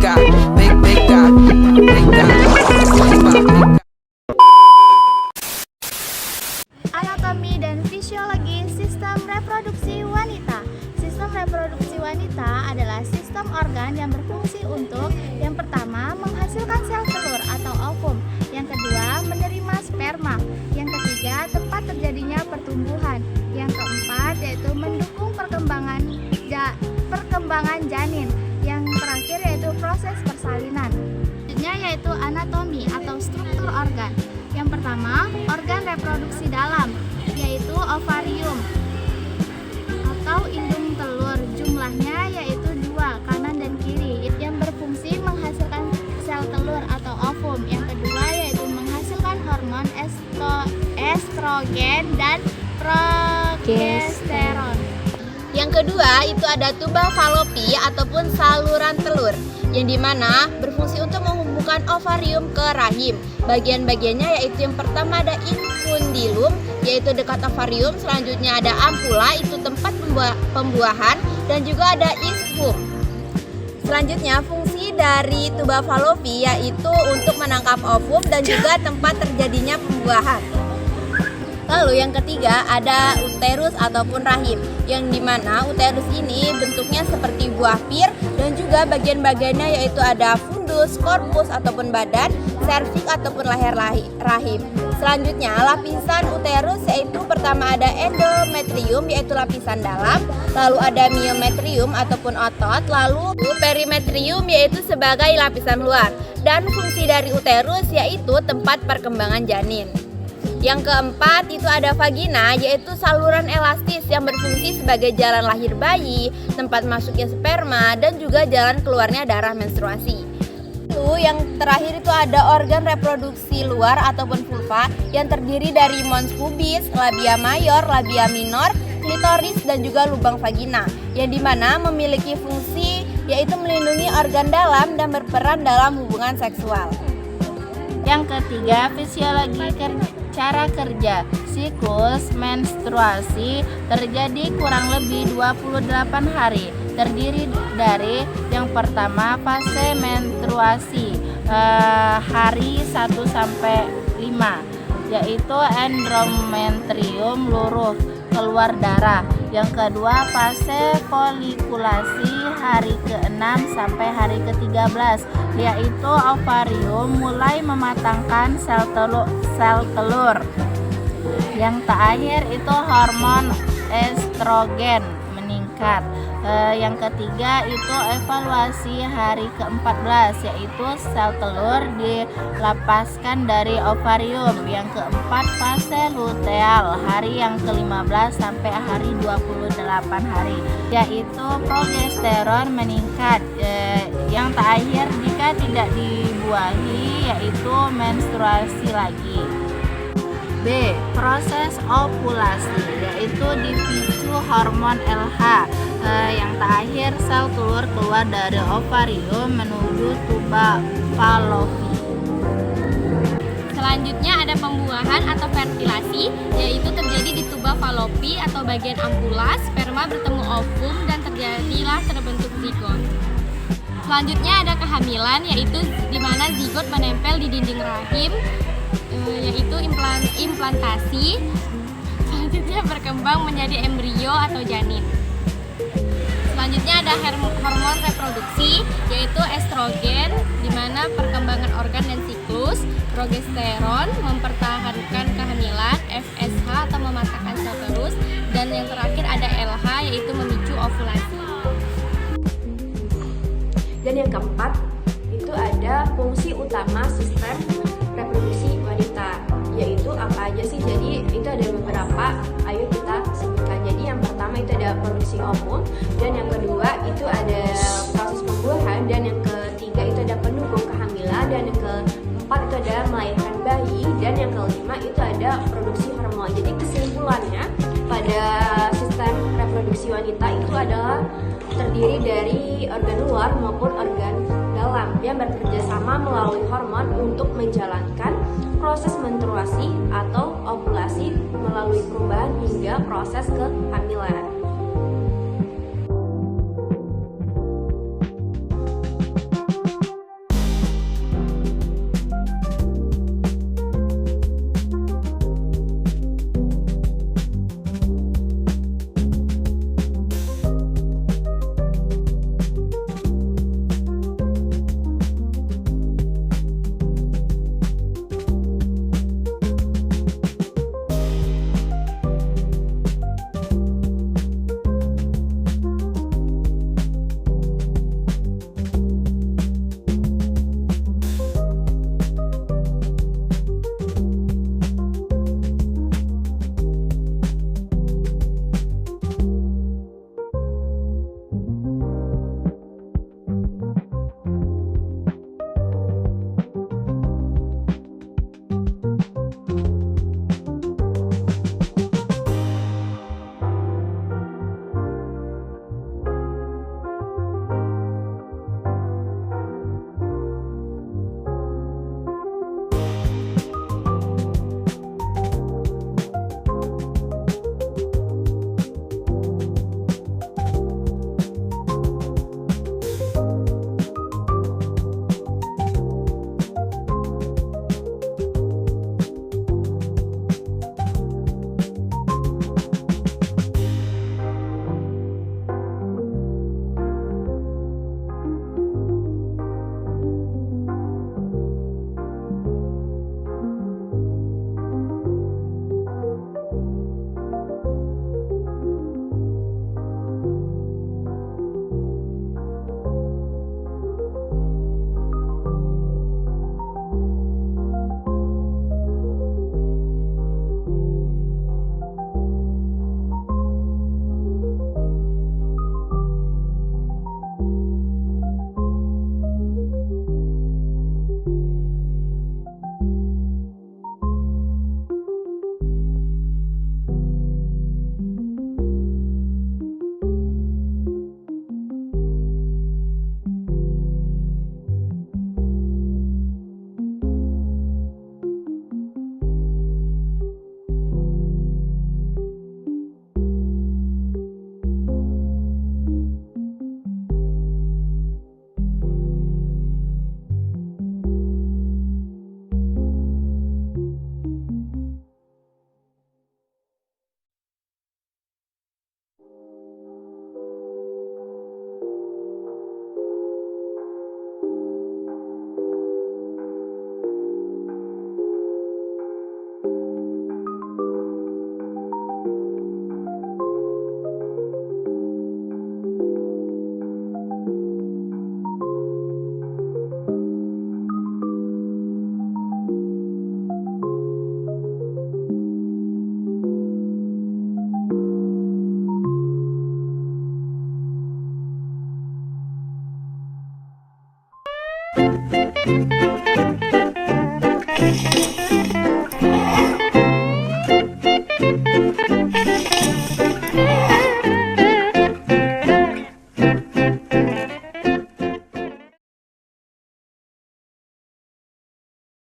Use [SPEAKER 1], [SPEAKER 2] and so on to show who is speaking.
[SPEAKER 1] God, big God, big God.
[SPEAKER 2] Anatomi dan fisiologi sistem reproduksi wanita. Sistem reproduksi wanita adalah sistem organ yang berfungsi untuk yang pertama menghasilkan sel telur atau ovum, yang kedua menerima sperma, yang ketiga tempat terjadinya pertumbuhan, yang keempat yaitu mendukung perkembangan janin, yang terakhir yaitu proses persalinan. Selanjutnya yaitu anatomi atau struktur organ. Yang pertama, organ reproduksi dalam, yaitu ovarium atau indung telur. Jumlahnya yaitu 2, kanan dan kiri, yang berfungsi menghasilkan sel telur atau ovum. Yang kedua yaitu menghasilkan hormon estrogen dan progesteron.
[SPEAKER 3] Yang kedua itu ada tuba falopi ataupun saluran telur, yang dimana berfungsi untuk menghubungkan ovarium ke rahim. Bagian-bagiannya yaitu yang pertama ada infundilum, yaitu dekat ovarium. Selanjutnya ada ampula, itu tempat pembuahan, dan juga ada isfum. Selanjutnya fungsi dari tuba falopi yaitu untuk menangkap ovum dan juga tempat terjadinya pembuahan. Lalu yang ketiga ada uterus ataupun rahim, yang dimana uterus ini bentuknya seperti buah pir, dan juga bagian-bagiannya yaitu ada fundus, korpus ataupun badan, serviks ataupun leher rahim. Selanjutnya lapisan uterus yaitu pertama ada endometrium yaitu lapisan dalam, lalu ada myometrium ataupun otot, lalu perimetrium yaitu sebagai lapisan luar, dan fungsi dari uterus yaitu tempat perkembangan janin. Yang keempat itu ada vagina, yaitu saluran elastis yang berfungsi sebagai jalan lahir bayi, tempat masuknya sperma, dan juga jalan keluarnya darah menstruasi. Lalu yang terakhir itu ada organ reproduksi luar ataupun vulva, yang terdiri dari mons pubis, labia mayor, labia minor, klitoris, dan juga lubang vagina, yang dimana memiliki fungsi yaitu melindungi organ dalam dan berperan dalam hubungan seksual.
[SPEAKER 2] Yang ketiga, fisiologi cara kerja. Siklus menstruasi terjadi kurang lebih 28 hari. Terdiri dari yang pertama fase menstruasi hari 1 sampai 5, yaitu endometrium luruh, keluar darah. Yang kedua fase folikulasi hari ke-6 sampai hari ke-13, yaitu ovarium mulai mematangkan sel telur. Yang terakhir itu hormon estrogen meningkat. Yang ketiga itu evaluasi hari ke-14, yaitu sel telur dilepaskan dari ovarium. Yang keempat fase luteal hari yang ke-15 sampai hari 28 hari, yaitu progesteron meningkat. Yang terakhir jika tidak dibuahi yaitu menstruasi lagi. B. Proses ovulasi, yaitu dipicu hormon LH. Yang terakhir sel telur keluar dari ovarium menuju tuba falopi.
[SPEAKER 3] Selanjutnya ada pembuahan atau fertilasi, yaitu terjadi di tuba falopi atau bagian ampula, sperma bertemu ovum dan terjadilah terbentuk zigot. Selanjutnya ada kehamilan, yaitu di mana zigot menempel di dinding rahim, yaitu implantasi. Selanjutnya berkembang menjadi embrio atau janin. Selanjutnya ada hormon reproduksi, yaitu estrogen, di mana perkembangan organ dan siklus, progesteron mempertahankan kehamilan, FSH atau mematangkan sel telur, dan yang terakhir ada LH, yaitu memicu ovulasi.
[SPEAKER 4] Dan yang keempat itu ada fungsi utama sistem reproduksi wanita, yaitu apa aja sih? Jadi itu ada beberapa, ayo kita sebutkan. Jadi yang pertama itu ada produksi ovum, dan yang kedua itu ada proses pembuahan, dan yang ketiga itu ada pendukung kehamilan, dan yang keempat itu ada melahirkan bayi, dan yang kelima itu ada produksi hormon. Jadi kesimpulannya pada sistem reproduksi wanita itu adalah terdiri dari organ luar maupun organ dalam yang bekerja sama melalui hormon untuk menjalankan proses menstruasi atau ovulasi melalui perubahan hingga proses kehamilan.
[SPEAKER 2] Thank you.